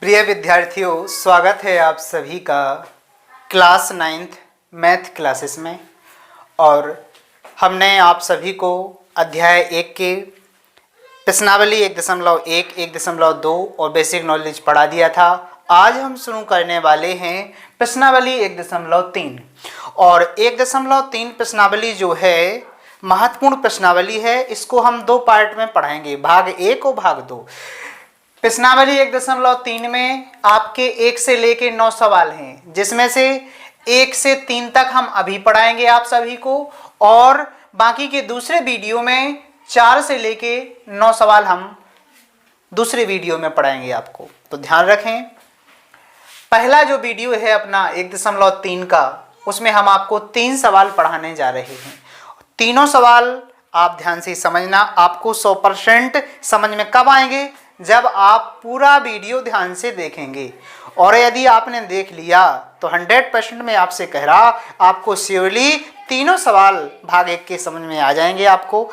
प्रिय विद्यार्थियों, स्वागत है आप सभी का क्लास 9th मैथ क्लासेस में। और हमने आप सभी को अध्याय 1 के प्रश्नावली 1.1, 1.2 और बेसिक नॉलेज पढ़ा दिया था। आज हम शुरू करने वाले हैं प्रश्नावली 1.3 और 1.3 प्रश्नावली जो है महत्वपूर्ण प्रश्नावली है। इसको हम दो पार्ट में पढ़ाएंगे, भाग 1 और भाग 2। प्रश्नावली 1.3 में आपके 1 से लेके 9 सवाल हैं, जिसमें से 1 से 3 तक हम अभी पढ़ाएंगे आप सभी को, और बाकी के दूसरे वीडियो में 4 से लेके 9 सवाल हम दूसरे वीडियो में पढ़ाएंगे आपको। तो ध्यान रखें, पहला जो वीडियो है अपना 1.3 का, उसमें हम आपको 3 सवाल पढ़ाने जा रहे हैं। तीनों सवाल आप ध्यान से समझना, आपको 100% समझ में कब आएंगे? जब आप पूरा वीडियो ध्यान से देखेंगे। और यदि आपने देख लिया तो 100% मैं आपसे कह रहा, आपको श्योरली तीनों सवाल भाग 1 के समझ में आ जाएंगे आपको।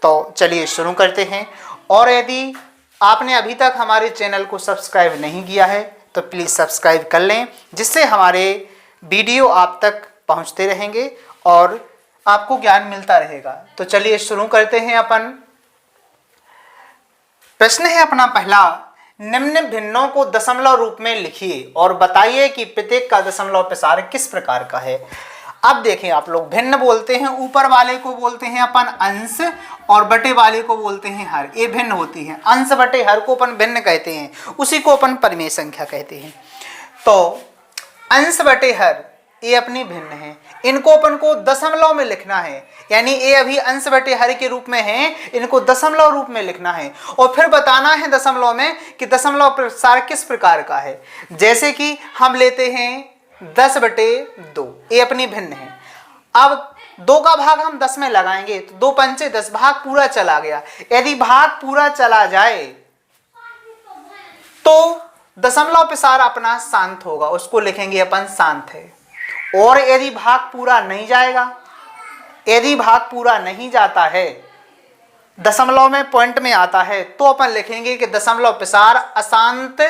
तो चलिए शुरू करते हैं। और यदि आपने अभी तक हमारे चैनल को सब्सक्राइब नहीं किया है तो प्लीज़ सब्सक्राइब कर लें, जिससे हमारे वीडियो आप तक पहुंचते रहेंगे और आपको ज्ञान मिलता रहेगा। तो चलिए शुरू करते हैं अपन। प्रश्न है अपना पहला, निम्न भिन्नों को दशमलव रूप में लिखिए और बताइए कि प्रत्येक का दशमलव प्रसार किस प्रकार का है। अब देखें, आप लोग भिन्न बोलते हैं, ऊपर वाले को बोलते हैं अपन अंश और बटे वाले को बोलते हैं हर। ये भिन्न होती है। अंश बटे हर को अपन भिन्न कहते हैं, उसी को अपन परिमेय संख्या कहते हैं। तो अंश बटे हर ये अपनी भिन्न है, इनको अपन को दशमलव में लिखना है, यानी ये अभी अंश बटे हर के रूप में है, इनको दशमलव रूप में लिखना है और फिर बताना है दशमलव में कि दशमलव प्रसार किस प्रकार का है। जैसे कि हम लेते हैं 10/2, ये अपनी भिन्न है। अब 2 का भाग हम 10 में लगाएंगे तो 2 पंचे 10, भाग पूरा चला गया। यदि भाग पूरा चला जाए तो दशमलव प्रसार अपना शांत होगा, उसको लिखेंगे अपन शांत है। और यदि भाग पूरा नहीं जाएगा, यदि भाग पूरा नहीं जाता है, दशमलव में पॉइंट में आता है, तो अपन लिखेंगे कि दशमलव प्रसार अशांत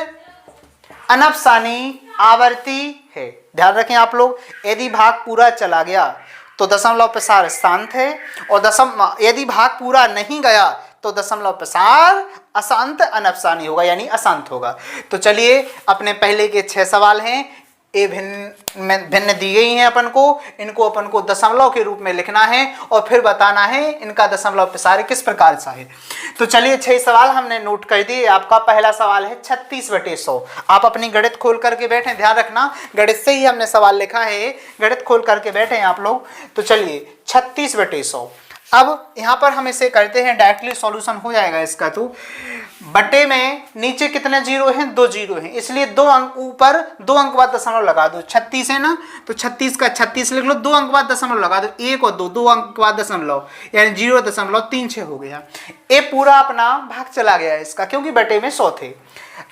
अनफसानी आवर्ती है। ध्यान रखें आप लोग, यदि भाग पूरा चला गया तो दशमलव प्रसार शांत है, और यदि भाग पूरा नहीं गया तो दशमलव प्रसार अशांत अनफसानी होगा, यानी अशांत होगा। तो चलिए, अपने पहले के 6 सवाल हैं, ये भिन्न दी गई हैं अपन को, इनको अपन को दशमलव के रूप में लिखना है और फिर बताना है इनका दशमलव प्रसार किस प्रकार सा है। तो चलिए 6 सवाल हमने नोट कर दिए। आपका पहला सवाल है 36/100। आप अपनी गणित खोल करके बैठे, ध्यान रखना गणित से ही हमने सवाल लिखा है, गणित खोल करके बैठे हैं आप लोग। तो चलिए 36/100। अब यहाँ पर हम इसे करते हैं, डायरेक्टली सॉल्यूशन हो जाएगा इसका। तो बटे में नीचे कितने जीरो हैं? 2 जीरो हैं, इसलिए 2 अंक ऊपर 2 अंक बाद दशमलव लगा दो। 36 है ना, तो 36 का 36 लिख लो, 2 अंक बाद दशमलव लगा दो, 1 और 2, 2 अंक बाद दशमलव, यानी 0.36 हो गया। ये पूरा अपना भाग चला गया इसका, क्योंकि बटे में 100 थे,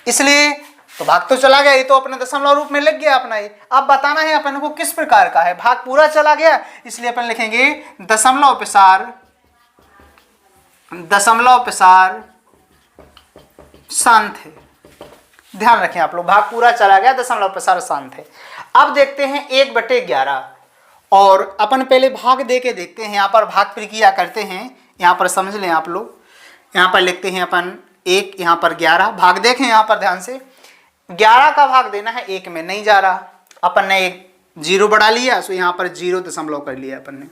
इसलिए तो भाग तो चला गया, ये तो अपने दशमलव रूप में लग गया अपना ये। अब बताना है अपन को किस प्रकार का है। भाग पूरा चला गया, इसलिए अपन लिखेंगे दशमलव प्रसार शांत है। ध्यान रखें आप लोग, भाग पूरा चला गया, दशमलव प्रसार शांत है। अब देखते हैं 1/11, और अपन पहले भाग दे के देखते हैं। यहाँ पर भाग प्रक्रिया करते हैं, यहाँ पर समझ लें आप लोग। यहाँ पर लिखते हैं अपन 1, यहाँ पर 11, भाग देखें यहाँ पर ध्यान से। 11 का भाग देना है 1 में, नहीं जा रहा, अपन ने एक 0 बढ़ा लिया, सो यहाँ पर 0 दशमलव कर लिया अपन ने।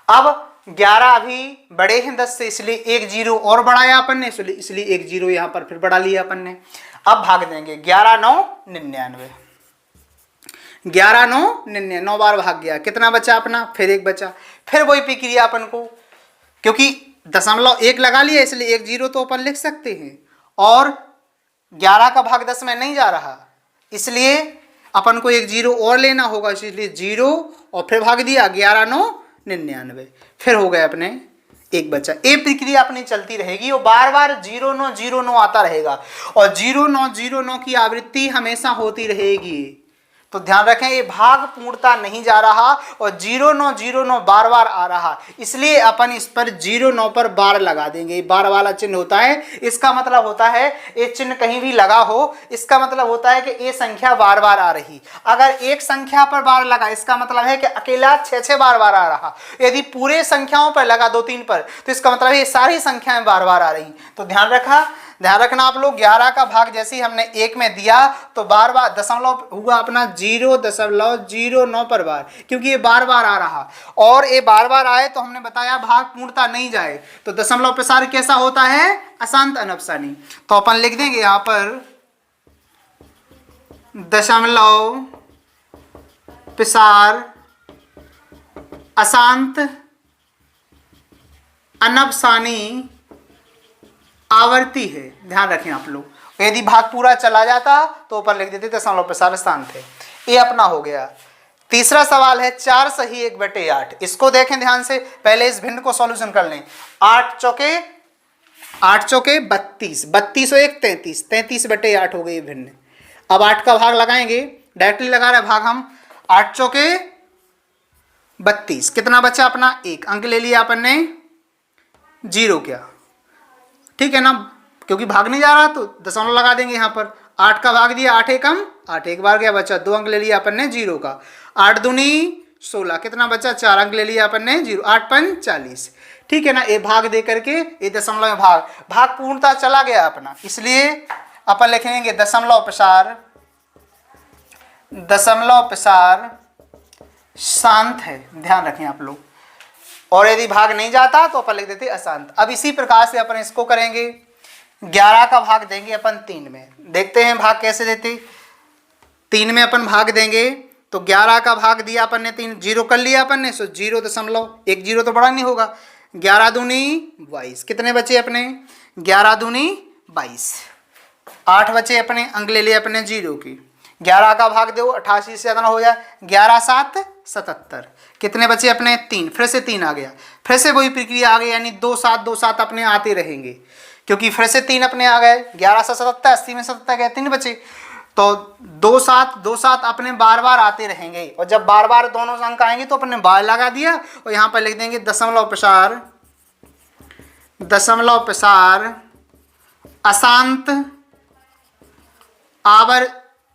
अब 11 अभी बड़े हैं 10 से, इसलिए 1 0 और बढ़ाया अपन ने, इसलिए 1 0 यहाँ पर फिर बढ़ा लिया अपन ने। अब भाग देंगे 11 9 99, 11 9 99, 9 बार भाग गया, कितना बचा अपना? फिर 1 बचा। फिर वही प्रक्रिया अपन को, क्योंकि दशमलव 1 लगा लिया इसलिए 1 0 तो अपन लिख सकते हैं, और 11 का भाग 10 में नहीं जा रहा, इसलिए अपन को 1 0 और लेना होगा, इसलिए 0 और फिर भाग दिया, 11 9 99, फिर हो गए अपने 1 बचा। ये प्रक्रिया अपनी चलती रहेगी और बार बार 0 9 0 9 आता रहेगा, और 0 9 0 9 की आवृत्ति हमेशा होती रहेगी। तो ध्यान रखें ये भाग पूर्णता नहीं जा रहा और 0909 बार बार आ रहा, इसलिए अपन इस पर 09 पर बार लगा देंगे। बार वाला चिन्ह होता है, इसका मतलब होता है ये चिन्ह कहीं भी लगा हो, इसका मतलब होता है कि ये संख्या बार बार आ रही। अगर एक संख्या पर बार लगा इसका मतलब है कि अकेला 6 बार बार आ रहा। यदि पूरे संख्याओं पर लगा 2-3 पर तो इसका मतलब है ये सारी संख्याएं बार बार आ रही। तो ध्यान रखना आप लोग, 11 का भाग जैसे ही हमने 1 में दिया तो बार बार दशमलव हुआ अपना 0.09 पर बार, क्योंकि ये बार बार आ रहा और ये बार बार आए तो हमने बताया भाग पूर्णता नहीं जाए। तो दशमलव प्रसार कैसा होता है? अशांत अनपसानी। तो अपन लिख देंगे यहाँ पर दशमलव प्रसार अशांत अनपसानी आवर्ती है। ध्यान रखें आप लोग, यदि भाग पूरा चला जाता तो ऊपर लिख देते दशमलव प्रसार अशांत है। ये अपना हो गया। तीसरा सवाल है 4 सही 1/8। इसको देखें ध्यान से, पहले इस भिन्न को सॉल्यूशन कर लें। 8 चौके 32, 32 और 1 33, 33/8 हो गई भिन्न। अब 8 का भाग लगाएंगे, डायरेक्टली लगा रहे भाग हम। 8 चौके 32, कितना बचा अपना? 1 अंक ले लिया अपन ने, 0 क्या, ठीक है ना, क्योंकि भाग नहीं जा रहा तो दशमलव लगा देंगे यहाँ पर। 8 का भाग दिया, 8 एकम 8, एक बार गया, बचा 2 अंक ले लिया अपन ने 0 का। 8 दूनी 16, कितना बचा? 4 अंक ले लिया अपन ने 0, 8 पंच 40, ठीक है ना। ये भाग दे करके ये दशमलव में भाग पूर्णता चला गया अपना, इसलिए अपन लिखेंगे दशमलव प्रसार शांत है। ध्यान रखें आप लोग, और यदि भाग नहीं जाता तो अपन लिख देते अशांत। अब इसी प्रकार से अपन इसको करेंगे। 11 का भाग देंगे अपन 3 में, देखते हैं भाग कैसे देते। 3 में अपन भाग देंगे तो 11 का भाग दिया अपन ने 3, 0 कर लिया अपन ने, सो 0.1 0 तो बड़ा नहीं होगा। 11 दूनी 22, कितने बचे अपने? 11 दूनी 22, 8 बचे अपने, अंक ले लिए अपने 0 की। 11 का भाग दो 88 से ज़्यादा हो जाए, 11 7 77, कितने बचे अपने? 3, फिर से 3 आ गया, फिर से वही प्रक्रिया आ गई, यानी 2 7 2 7 अपने आते रहेंगे, क्योंकि फिर से 3 अपने आ गए। 11 से 77, 80 में 77 गए, 3 बचे, तो 2 7 अपने बार बार आते रहेंगे। और जब बार बार दोनों अंक आएंगे तो अपने बार लगा दिया और यहाँ पर लिख देंगे दशमलव प्रसार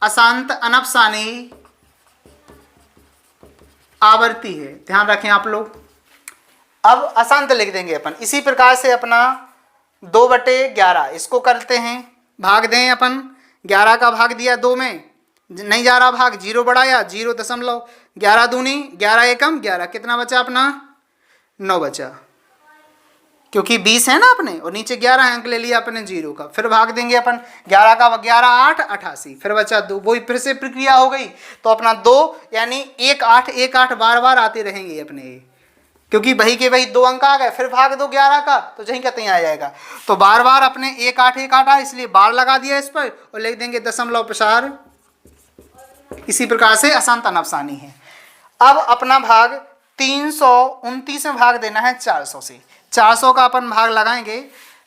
अशांत अनपसानी आवर्ती है। ध्यान रखें आप लोग। अब अशांत लिख देंगे अपन। इसी प्रकार से अपना 2/11 इसको करते हैं, भाग दें अपन। 11 का भाग दिया 2 में, नहीं जा रहा भाग, 0 बढ़ाया, 0.11 दूनी 11 एकम 11, कितना बचा अपना? 9 बचा, क्योंकि 20 है ना अपने और नीचे 11 अंक ले लिया अपने 0 का। फिर भाग देंगे अपन 11 का 11 8 88, फिर बचा 2, वही फिर से प्रक्रिया हो गई। तो अपना 2 यानी 1 8 बार बार आते रहेंगे अपने, क्योंकि वही के वही 2 अंक आ गए। फिर भाग दो 11 का तो जहीं का तहीं आ जाएगा। तो बार बार अपने 1 8 इसलिए बार लगा दिया इस पर और लिख देंगे दशमलव प्रसार। इसी प्रकार से अशांत अनपसानी है। अब अपना भाग 329 में भाग देना है 400 से। 400 का अपन भाग लगाएंगे।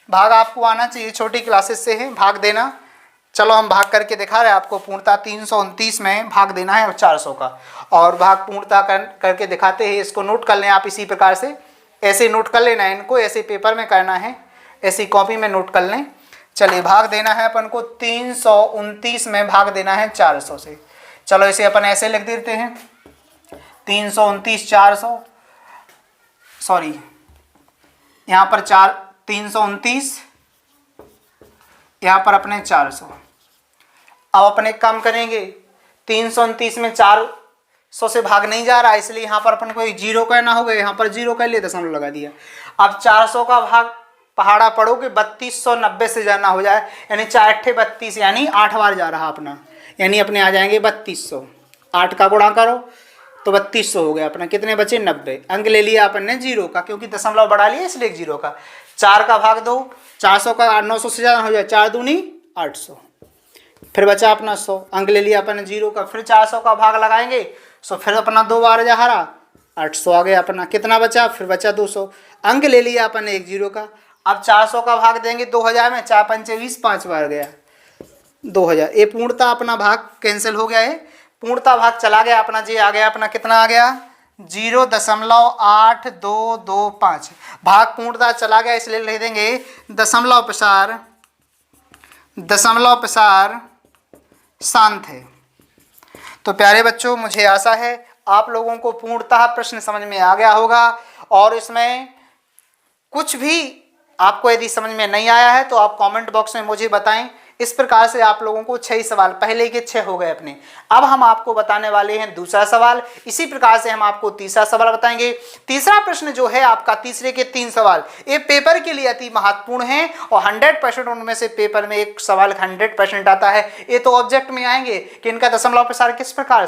भाग आपको आना चाहिए, छोटी क्लासेस से है भाग देना। चलो हम भाग करके दिखा रहे हैं आपको। पूर्णता 329 में भाग देना है 400 का, और भाग पूर्णता करके दिखाते हैं। इसको नोट कर लें आप इसी प्रकार से, ऐसे नोट कर लेना है इनको, ऐसे पेपर में करना है, ऐसी कॉपी में नोट कर लें। चलिए भाग देना है अपन को 329 में भाग देना है 400 से। चलो इसे अपन ऐसे लिख देते हैं 329 400, सॉरी यहाँ पर 329, यहाँ पर अपने 400। अब अपने काम करेंगे 329 में 400 से भाग नहीं जा रहा, इसलिए यहाँ पर अपन को 0 करना होगा। यहाँ पर 0 कर लिए, दशमलव लगा दिया। अब 400 का भाग पहाड़ा पढ़ोगे 3290 से जाना हो जाए, यानी 4 8 32, यानी 8 बार जा रहा अपना, यानी अपने आ जाएंगे 3200। 8 का गुणा करो तो 3200 हो गया अपना। कितने बचे? 90 अंक ले लिया अपन ने 0 का, क्योंकि दशमलव बढ़ा लिया इसलिए 0 का। 4 का भाग दो 400 का 900 से ज़्यादा हो जाए, 4 दूनी 800, फिर बचा अपना 100 अंक ले लिया अपन ने 0 का। फिर 400 का भाग लगाएंगे, सो फिर अपना 2 बार जा रहा, 800 आ गया अपना। कितना बचा? फिर बचा 200 अंक ले लिया अपन ने 0 का। अब 400 का भाग देंगे 2000 में, 4 पंचे 20, 5 बार गया 2000। ये पूर्णता अपना भाग कैंसिल हो गया है, पूर्णता भाग चला गया अपना, जी आ गया अपना, कितना आ गया 0.8225। भाग पूर्णता चला गया इसलिए लिख देंगे दशमलव प्रसार शांत है। तो प्यारे बच्चों, मुझे आशा है आप लोगों को पूर्णतः प्रश्न समझ में आ गया होगा, और इसमें कुछ भी आपको यदि समझ में नहीं आया है तो आप कमेंट बॉक्स में मुझे बताएं। इस प्रकार से आप लोगों को 6 सवाल, पहले के 6 हो गए अपने। अब हम आपको बताने वाले हैं दूसरा सवाल। इसी प्रकार से हम आपको तीसरा सवाल बताएंगे। तीसरा प्रश्न जो है आपका, तीसरे के 3 सवाल, ये पेपर के लिए अति महत्वपूर्ण है, और 100% उनमें से पेपर में एक सवाल 100% आता है। ये तो ऑब्जेक्ट में आएंगे कि इनका दशमलव प्रसार किस प्रकार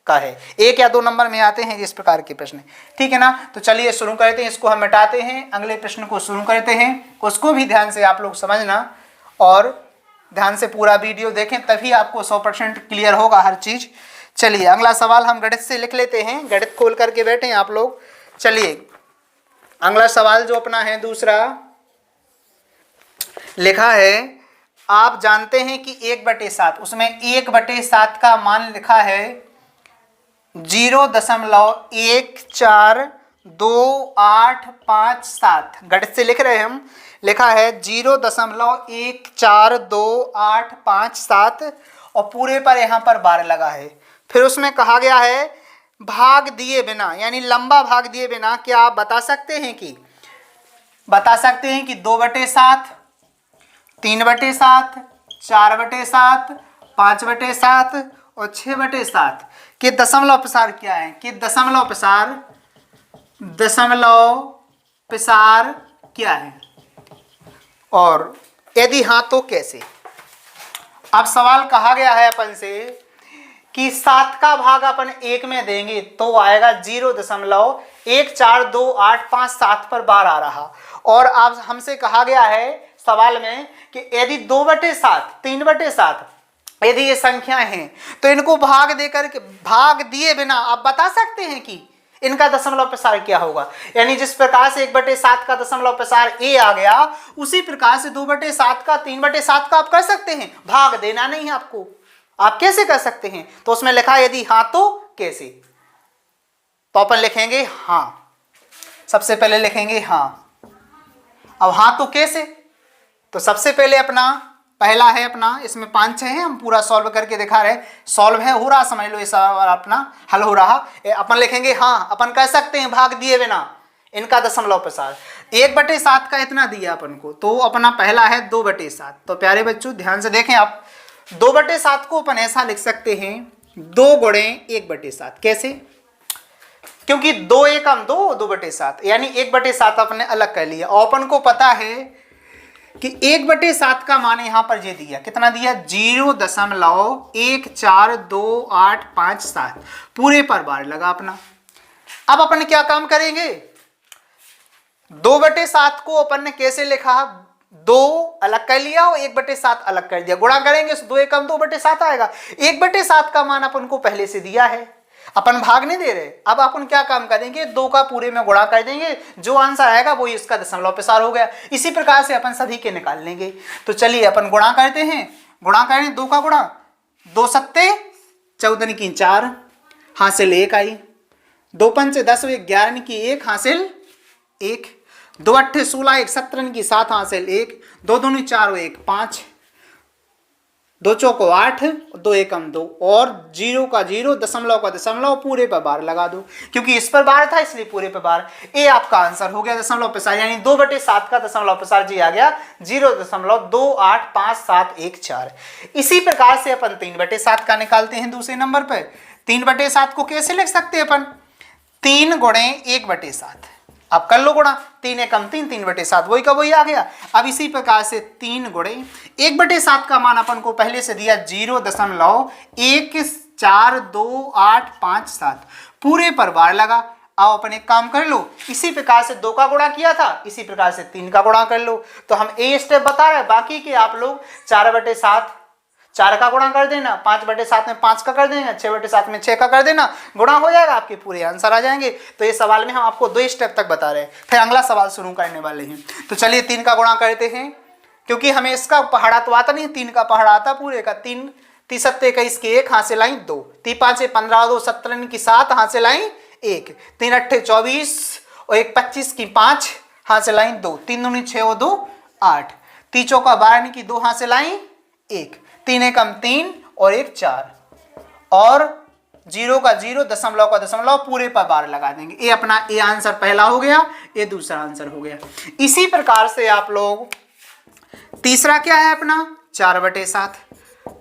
का है, 1 या 2 नंबर में आते हैं इस प्रकार के प्रश्न, ठीक है ना। तो चलिए शुरू करते हैं, इसको हम मिटाते हैं, अगले प्रश्न को शुरू करते हैं। उसको भी ध्यान से आप लोग समझना और ध्यान से पूरा वीडियो देखें, तभी आपको 100% क्लियर होगा हर चीज। चलिए अगला सवाल हम गणित से लिख लेते हैं, गणित खोल करके बैठे हैं आप लोग। चलिए अगला सवाल जो अपना है दूसरा, लिखा है, आप जानते हैं कि 1/7, उसमें 1/7 का मान लिखा है 0.142857। गणित से लिख रहे हैं हम, लिखा है 0.142857 और पूरे पर यहाँ पर बार लगा है। फिर उसमें कहा गया है भाग दिए बिना, यानी लंबा भाग दिए बिना, क्या आप बता सकते हैं कि 2/7, 3/7, 4/7, 5/7 और 6/7 के दशमलव प्रसार क्या है, कि दशमलव प्रसार क्या है, और यदि हाँ तो कैसे। अब सवाल कहा गया है अपन से कि 7 का भाग अपन 1 में देंगे तो आएगा 0.142857 पर बार आ रहा। और अब हमसे कहा गया है सवाल में कि यदि 2/7, 3/7 यदि ये संख्या हैं तो इनको भाग दिए बिना आप बता सकते हैं कि इनका दशमलव प्रसार क्या होगा। यानी जिस प्रकार से 1/7 का दशमलव प्रसार ए आ गया, उसी प्रकार से 2/7 का, 3/7 का आप कर सकते हैं, भाग देना नहीं है आपको। आप कैसे कर सकते हैं, तो उसमें लिखा है यदि हाँ तो कैसे। तो अपन लिखेंगे हाँ, सबसे पहले लिखेंगे हाँ। अब हाँ तो कैसे, तो सबसे पहले अपना पहला है अपना, इसमें 5-6 है, हम पूरा सॉल्व करके दिखा रहे, सॉल्व है, हो रहा, समझ लो ये सवाल अपना हल हो रहा। अपन लिखेंगे हाँ, अपन कह सकते हैं भाग दिए बिना इनका दशमलव प्रसार। 1/7 का इतना दिया अपन को, तो अपना पहला है 2/7। तो प्यारे बच्चों ध्यान से देखें आप, 2/7 को अपन ऐसा लिख सकते हैं 2 गुणे 1/7। कैसे, क्योंकि 2 एकम 2, 2/7, यानी 1/7 अपने अलग कर लिया। और अपन को पता है कि 1/7 का मान यहां पर ये दिया, कितना दिया 0.142857 पूरे पर बार लगा अपना। अब अपन क्या काम करेंगे, 2/7 को अपन ने कैसे लिखा, 2 अलग कर लिया और 1/7 अलग कर दिया, गुणा करेंगे 2 एकम 2/7 आएगा। 1/7 का मान अपन को पहले से दिया है, अपन भाग नहीं दे रहे। अब अपन क्या काम करेंगे, 2 का पूरे में गुणा कर देंगे, जो आंसर आएगा वही इसका दशमलव प्रसार हो गया। इसी प्रकार से अपन सभी के निकाल लेंगे। तो चलिए अपन गुणा करते हैं, गुणा करें 2 का गुणा, 2 सत्ते 14 की 4 हासिल 1 आई, 2 पंचे 10 11 की 1 हासिल 1, 2 अट्ठे 16 1 17 की 7 हासिल 1, 2 दूनी 4 1 5, 2 चौको 8, 2 एकम 2 और 0 का 0, दशमलव का दशमलव, पूरे पर बार लगा दो, क्योंकि इस पर बार था इसलिए पूरे पर बार। ये आपका आंसर हो गया दशमलव प्रसार, यानी 2/7 का दशमलव प्रसार जी आ गया 0.285714। इसी प्रकार से अपन 3/7 का निकालते हैं दूसरे नंबर पर। 3/7 को कैसे लिख सकते हैं अपन, 3 गुणे 1/7। आप कर लो गुणा, 3 एकम 3, 3/7 वही का वही आ गया। अब इसी प्रकार से 3 गुणे 1/7 का मान अपन को पहले से दिया 0.142857 पूरे पर बार लगा। अब अपन एक काम कर लो, इसी प्रकार से 2 का गुणा किया था, इसी प्रकार से 3 का गुणा कर लो। तो हम ए स्टेप बता रहे हैं, बाकी के आप लोग 4/7 4 का गुणा कर देना, 5/7 में 5 का कर देना, 6/7 में 6 का कर देना, गुणा हो जाएगा, आपके पूरे आंसर आ जाएंगे। तो ये सवाल में हम आपको 2 स्टेप तक बता रहे हैं, फिर अगला सवाल शुरू करने वाले हैं। तो चलिए 3 का गुणा करते हैं, क्योंकि हमें इसका पहाड़ा तो आता नहीं, 3 का पहाड़ा आता पूरे का, 3 30 सत्ते 21 की 1 हाथ से लाई 2, 3 5 15 2 17 की 7 हाथ से लाई 1, 3 8 24 और 1 25 की 5 हाथ से लाई 2, 3 दूनी 6 और 2 8, 3 चौका 12 की 2 हाथ से लाई 1, 3 एकम 3 और 1 4 और 0 का 0 दशमलव का दशमलव पूरे पर बार लगा देंगे। ये अपना ये आंसर पहला हो गया, ये दूसरा आंसर हो गया। इसी प्रकार से आप लोग तीसरा क्या है अपना 4/7,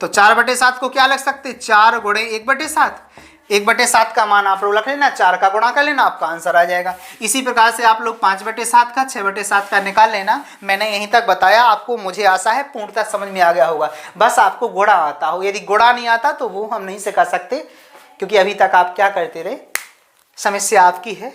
तो 4/7 को क्या लिख सकते 4 गुणे 1/7, 1/7 का मान आप लोग रख लेना, 4 का गुणा कर लेना, आपका आंसर आ जाएगा। इसी प्रकार से आप लोग 5/7 का 6/7 का निकाल लेना। मैंने यहीं तक बताया आपको, मुझे आशा है पूर्णतः समझ में आ गया होगा। बस आपको गुणा आता हो, यदि गुणा नहीं आता तो वो हम नहीं सिखा सकते, क्योंकि अभी तक आप क्या करते रहे, समस्या आपकी है।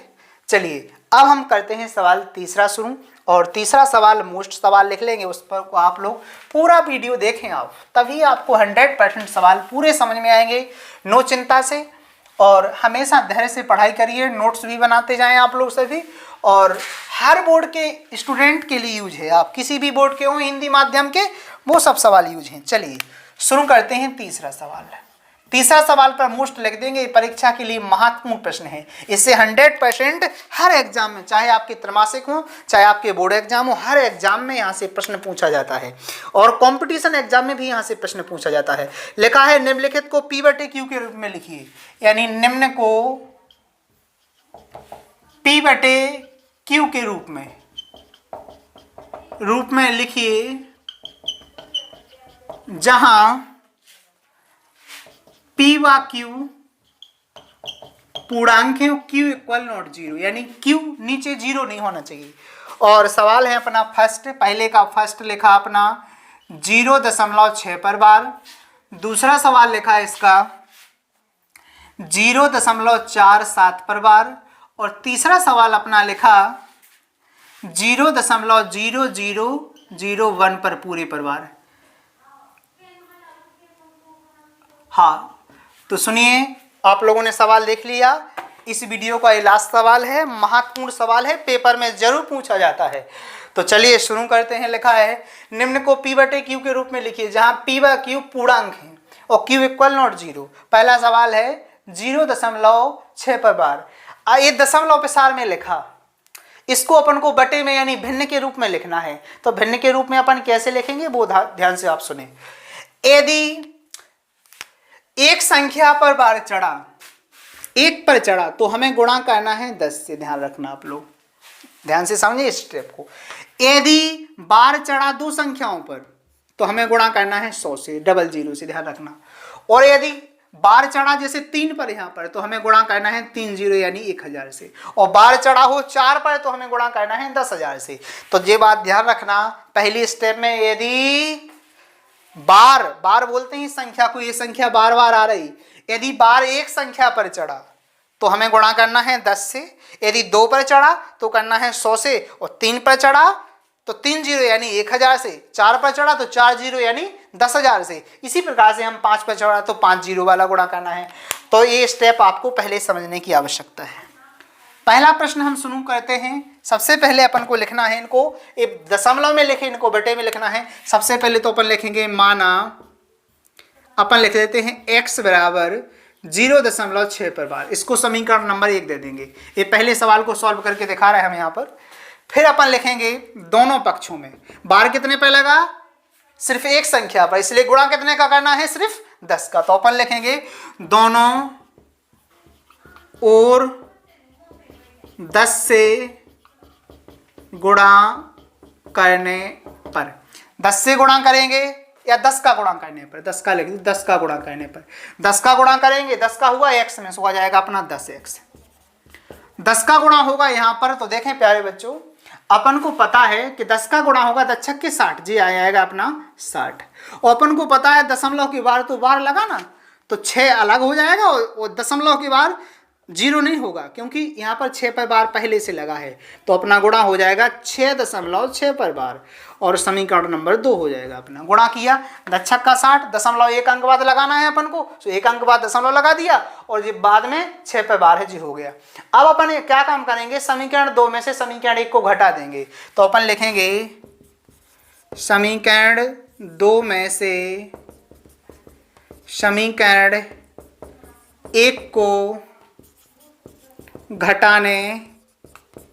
चलिए अब हम करते हैं सवाल तीसरा शुरू, और तीसरा सवाल मोस्ट सवाल लिख लेंगे, उस पर आप लोग पूरा वीडियो देखें आप, तभी आपको 100% सवाल पूरे समझ में आएंगे, नो चिंता से। और हमेशा धैर्य से पढ़ाई करिए, नोट्स भी बनाते जाएं आप लोग सभी, और हर बोर्ड के स्टूडेंट के लिए यूज है, आप किसी भी बोर्ड के हो हिंदी माध्यम के, वो सब सवाल यूज हैं। चलिए शुरू करते हैं तीसरा सवाल। तीसरा सवाल पर मोस्ट लिख देंगे, परीक्षा के लिए महत्वपूर्ण प्रश्न है, इससे 100% हर एग्जाम में, चाहे आपके त्रैमासिक हो चाहे आपके बोर्ड एग्जाम हो, हर एग्जाम में यहाँ से प्रश्न पूछा जाता है, और कंपटीशन एग्जाम में भी यहाँ से प्रश्न पूछा जाता है। लिखा है निम्नलिखित को P/Q के रूप में लिखिए, यानी निम्न को P/Q के रूप में लिखिए, जहां P व Q पूर्णांक है, Q इक्वल नॉट 0, यानी Q नीचे 0 नहीं होना चाहिए। और सवाल है अपना फर्स्ट, पहले का फर्स्ट लिखा अपना 0.6 पर बार, दूसरा सवाल लिखा है इसका 0.47 पर बार, और तीसरा सवाल अपना लिखा 0.0001 पर पूरे पर बार। हाँ तो सुनिए, आप लोगों ने सवाल देख लिया, इस वीडियो का ये लास्ट सवाल है, महत्वपूर्ण सवाल है, पेपर में जरूर पूछा जाता है। तो चलिए शुरू करते हैं। लिखा है निम्न को P/Q के रूप में लिखिए, जहां P व Q पूर्णांक है और Q इक्वल नॉट 0। पहला सवाल है 0.6 पर बार, ये दशमलव प्रसार में लिखा, इसको अपन को बटे में यानी भिन्न के रूप में लिखना है। तो भिन्न के रूप में अपन कैसे लिखेंगे वो ध्यान से आप सुने। यदि एक संख्या पर बार चढ़ा, 1 पर चढ़ा, तो हमें गुणा करना है 10 से, ध्यान रखना आप लोग, ध्यान से समझिए इस स्टेप को। यदि बार चढ़ा 2 संख्याओं पर, तो हमें गुणा करना है 100 से, 00 से, ध्यान रखना। और यदि बार चढ़ा जैसे 3 पर यहाँ पर, तो हमें गुणा करना है 30 यानी 1000 से, और बार चढ़ा हो 4 पर तो हमें गुणा करना है 10,000 से। तो ये बात ध्यान रखना, पहली स्टेप में यदि बार बोलते हैं संख्या को, ये संख्या बार बार आ रही, यदि बार एक संख्या पर चढ़ा तो हमें गुणा करना है 10 से, यदि 2 पर चढ़ा तो करना है 100 से, और 3 पर चढ़ा तो 30 यानी 1000 से, 4 पर चढ़ा तो 40 यानी 10,000 से। इसी प्रकार से हम 5 पर चढ़ा तो 50 वाला गुणा करना है। तो ये स्टेप आपको पहले समझने की आवश्यकता है। पहला प्रश्न हम शुरू करते हैं। सबसे पहले अपन को लिखना है, इनको एक दशमलव में लिखे, इनको बटे में लिखना है। सबसे पहले तो अपन लिखेंगे माना, अपन लिख देते हैं x बराबर 0.6 पर बार, इसको समीकरण नंबर 1 दे देंगे। ये पहले सवाल को सॉल्व करके दिखा रहे हैं हम यहाँ पर। फिर अपन लिखेंगे दोनों पक्षों में बार कितने पर लगा, सिर्फ एक संख्या पर, इसलिए गुणा कितने का करना है, सिर्फ 10 का। तो अपन लिखेंगे दोनों और 10 से गुणा करने पर, 10 से गुणा करेंगे या 10 का गुणा करने पर, 10 का लिख 10 का गुणा करने पर, 10 का गुणा करेंगे, 10 का हुआ x में, सो आ जाएगा अपना 10x। 10 का गुणा होगा यहाँ पर, तो देखें प्यारे बच्चों, अपन को पता है कि 10 का गुणा होगा 10 छक्के 60, जी आएगा अपना 60। और अपन को पता है दशमलव की बार, तो बार लगा ना, तो 6 अलग हो जाएगा, और दशमलव की बार 0 नहीं होगा, क्योंकि यहाँ पर 6 पर बार पहले से लगा है। तो अपना गुणा हो जाएगा 6.6 पर बार, और समीकरण नंबर 2 हो जाएगा। अपना गुणा किया, 10 छक्का 60, दशमलव 1 अंक बाद लगाना है अपन को, तो 1 अंक बाद दशमलव लगा दिया, और ये बाद में 6 पर बार है जी, हो गया। अब अपन क्या काम करेंगे, समीकरण 2 में से समीकरण 1 को घटा देंगे। तो अपन लिखेंगे समीकरण 2 में से समीकरण 1 को घटाने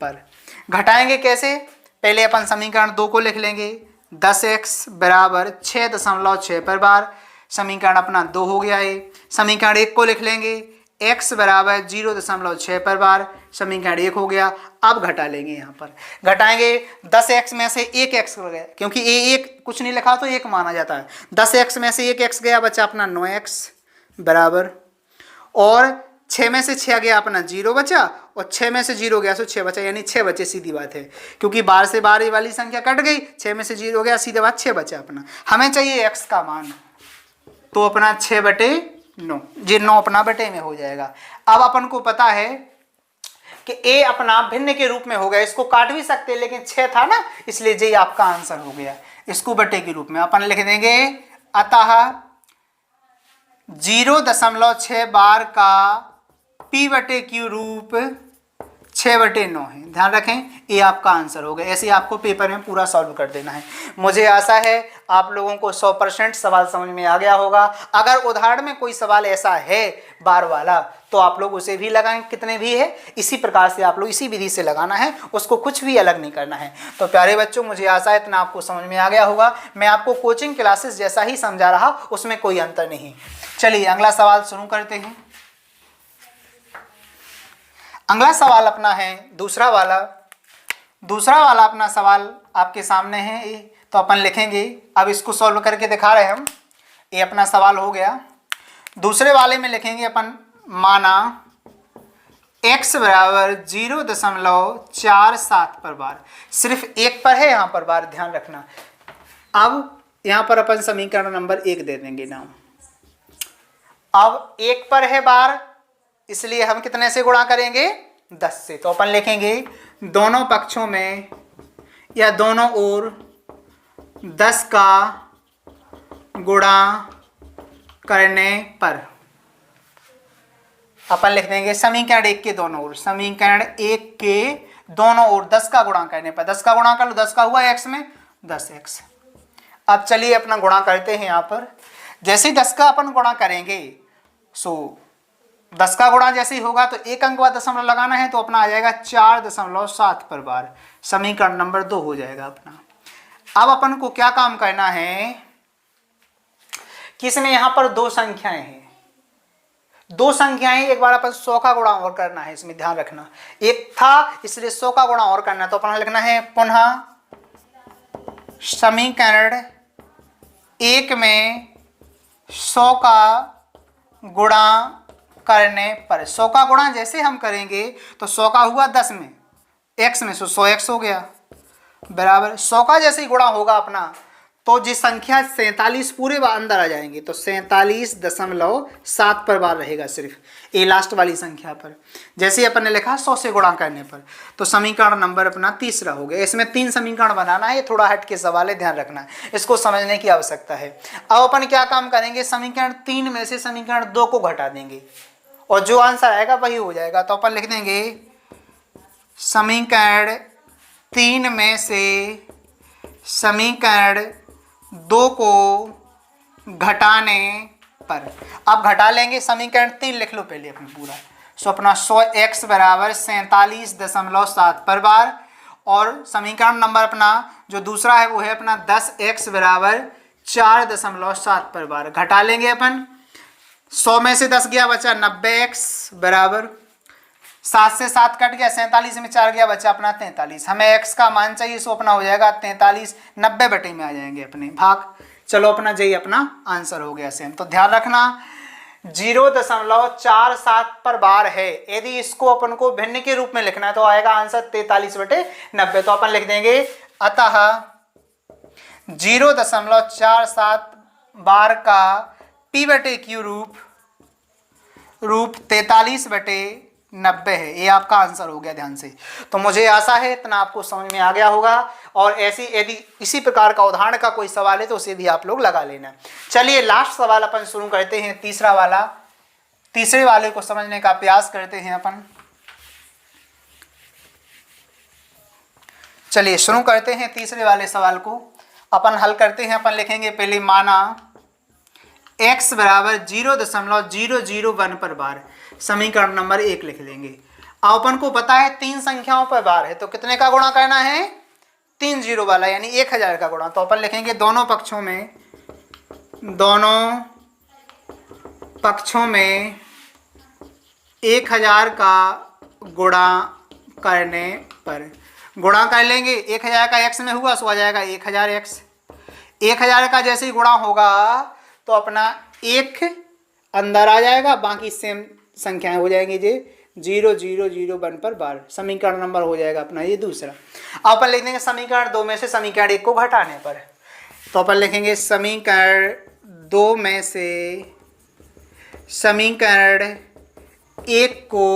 पर। घटाएंगे कैसे? पहले अपन समीकरण 2 को लिख लेंगे, 10x बराबर 6.6 पर बार, समीकरण अपना 2 हो गया है। समीकरण 1 को लिख लेंगे, x बराबर 0.6 पर बार, समीकरण 1 हो गया। अब घटा लेंगे, यहाँ पर घटाएंगे 10x में से 1x हो गया, क्योंकि एक कुछ नहीं लिखा तो 1 माना जाता है। 10x में से 1x गया, बचा अपना 9x बराबर, और 6 में से 6 गया अपना 0 बचा, और 6 में से 0 गया तो 6 बचा, यानी 6 बचे। सीधी बात है, क्योंकि 12 से 12 वाली संख्या कट गई, 6 में से 0 गया, सीधे बात 6 बचा अपना। हमें चाहिए x का मान, तो अपना 6/9, ये 9 अपना बटे में हो जाएगा। अब अपन को पता है कि a अपना भिन्न के रूप में हो गया, इसको काट भी सकते लेकिन 6 था ना, इसलिए ये आपका आंसर हो गया। इसको बटे के रूप में अपन लिख देंगे, अतः 0.6 बार का p/q रूप 6/9 है। ध्यान रखें, ये आपका आंसर हो गया। ऐसे आपको पेपर में पूरा सॉल्व कर देना है। मुझे आशा है आप लोगों को 100% सवाल समझ में आ गया होगा। अगर उदाहरण में कोई सवाल ऐसा है बार वाला, तो आप लोग उसे भी लगाएं, कितने भी है इसी प्रकार से आप लोग इसी विधि से लगाना है, उसको कुछ भी अलग नहीं करना है। तो प्यारे बच्चों, मुझे आशा है इतना आपको समझ में आ गया होगा। मैं आपको कोचिंग क्लासेस जैसा ही समझा रहा, उसमें कोई अंतर नहीं। चलिए अगला सवाल शुरू करते हैं। अगला सवाल अपना है दूसरा वाला अपना सवाल आपके सामने है, तो अपन लिखेंगे। अब इसको सॉल्व करके दिखा रहे हैं हम। ये अपना सवाल हो गया। दूसरे वाले में लिखेंगे अपन, माना x बराबर 0.47 पर बार, सिर्फ 1 पर है यहाँ पर बार, ध्यान रखना। अब यहाँ पर अपन समीकरण नंबर 1 दे देंगे नाम। अब 1 पर है बार, इसलिए हम कितने से गुणा करेंगे? 10 से। तो अपन लिखेंगे, दोनों पक्षों में या दोनों ओर 10 का गुणा करने पर। अपन लिख देंगे समीकरण 1 के दोनों ओर, समीकरण 1 के दोनों ओर 10 का गुणा करने पर। 10 का गुणा कर लो, 10 का हुआ x में 10x। अब चलिए अपना गुणा करते हैं। यहाँ पर जैसे ही 10 का अपन गुणा करेंगे, 10 का गुणा जैसे ही होगा तो एक अंक बाद दशमलव लगाना है, तो अपना आ जाएगा 4.7 पर बार, समीकरण नंबर 2 हो जाएगा अपना। अब अपन को क्या काम करना है कि इसमें यहां पर 2 संख्याएं हैं, 2 संख्याएं, एक बार अपन 100 का गुणा और करना है, इसमें ध्यान रखना। एक था इसलिए 100 का गुणा और करना है, तो अपन लिखना है, पुनः समीकरण 1 में 100 का गुणा करने पर। 100 का गुणा जैसे हम करेंगे तो 100 का हुआ 10 में, x में 100x हो गया, बराबर 100 का जैसे ही गुणा होगा अपना, तो जिस संख्या 47 पूरे अंदर आ जाएंगे, तो 47.7 पर बार रहेगा सिर्फ ए लास्ट वाली संख्या पर। जैसे ही अपन ने लिखा 100 से गुणा करने पर, तो समीकरण नंबर अपना तीसरा हो गया। इसमें 3 समीकरण बनाना है, ये थोड़ा हट के सवाल है, ध्यान रखना है, इसको समझने की आवश्यकता है। अब अपन क्या काम करेंगे, समीकरण 3 में से समीकरण 2 को घटा देंगे और जो आंसर आएगा वही हो जाएगा। तो अपन लिख देंगे, समीकरण 3 में से समीकरण 2 को घटाने पर। अब घटा लेंगे, समीकरण 3 लिख लो पहले अपने पूरा। सो अपना 100x बराबर 47.7 पर बार, और समीकरण नंबर अपना जो दूसरा है वो है अपना 10x बराबर 4.7 पर बार। घटा लेंगे अपन, 100 में से 10 गया, बचा 90x बराबर 7 से 7 कट गया, 47 में 4 गया, बचा अपना 43। हमें x का मान चाहिए, सो अपना हो जाएगा 43, 90 बटे में आ जाएंगे अपने भाग। चलो अपना यही अपना आंसर हो गया सेम। तो ध्यान रखना 0.47 पर बार है, यदि इसको अपन को भिन्न के रूप में लिखना है तो आएगा आंसर 43/90। तो अपन लिख देंगे, अतः 0.47 बार का p/q रूप 43/90 है। ये आपका आंसर हो गया, ध्यान से। तो मुझे आशा है इतना आपको समझ में आ गया होगा, और ऐसी यदि इसी प्रकार का उदाहरण का कोई सवाल है तो उसे भी आप लोग लगा लेना। चलिए लास्ट सवाल अपन शुरू करते हैं, तीसरा वाला। तीसरे वाले को समझने का प्रयास करते हैं अपन। चलिए शुरू करते हैं तीसरे वाले सवाल को। अपन हल करते हैं। अपन लिखेंगे पहले, माना x बराबर 0.001 पर बार, समीकरण नंबर 1 लिख देंगे। अपन को पता है 3 संख्याओं पर बार है, तो कितने का गुणा करना है? 3 जीरो वाला, यानी 1000 का गुणा। तो अपन लिखेंगे दोनों पक्षों में 1000 का गुणा करने पर, गुणा कर लेंगे 1000 का x में हुआ सो आ जाएगा 1000x। 1000 का जैसे ही गुणा होगा तो अपना 1 अंदर आ जाएगा, बाकी सेम संख्याएं हो जाएंगी जी 0001 पर बार, समीकरण नंबर हो जाएगा अपना ये दूसरा। अब अपन लिख देंगे समीकरण 2 में से समीकरण 1 को घटाने पर, तो अपन लिखेंगे समीकरण 2 में से समीकरण 1 को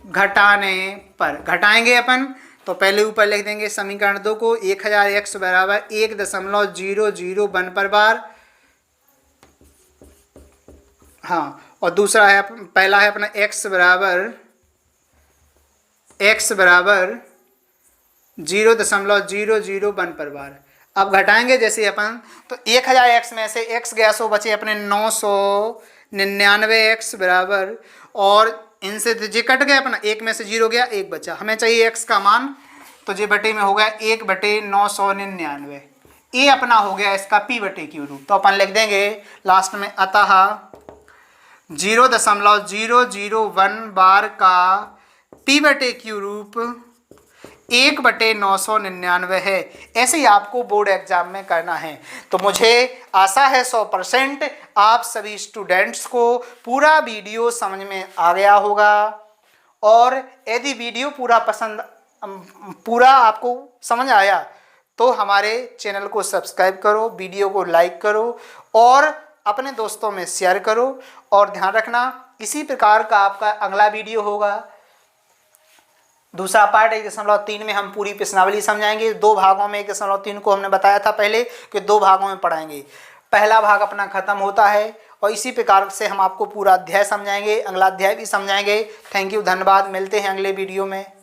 घटाने पर, घटाएंगे अपन तो पहले ऊपर लिख देंगे समीकरण 2 को 1000x बराबर 1.001 पर बार। हाँ, और दूसरा है, पहला है अपना x बराबर 0.001 पर बार। अब घटाएंगे जैसे अपन, तो 1000x में से x गया सो बचे अपने 999x बराबर, और इनसे जे कट गया अपना, 1 में से 0 गया 1 बचा, हमें चाहिए x का मान, तो जे बटे में हो गया 1/999, ये अपना हो गया इसका p/q रूप। तो अपन लिख देंगे लास्ट में अतः 0.001 बार का p/q रूप 1/999 है। ऐसे ही आपको बोर्ड एग्जाम में करना है। तो मुझे आशा है 100% आप सभी स्टूडेंट्स को पूरा वीडियो समझ में आ गया होगा, और यदि वीडियो पूरा आपको समझ आया तो हमारे चैनल को सब्सक्राइब करो, वीडियो को लाइक करो और अपने दोस्तों में शेयर करो। और ध्यान रखना इसी प्रकार का आपका अगला वीडियो होगा। दूसरा पार्ट 1.3 में हम पूरी प्रश्नावली समझाएंगे। 2 भागों में 1.3 को हमने बताया था पहले कि 2 भागों में पढ़ाएंगे। पहला भाग अपना खत्म होता है और इसी प्रकार से हम आपको पूरा अध्याय समझाएंगे, अगला अध्याय भी समझाएंगे। थैंक यू, धन्यवाद। मिलते हैं अगले वीडियो में।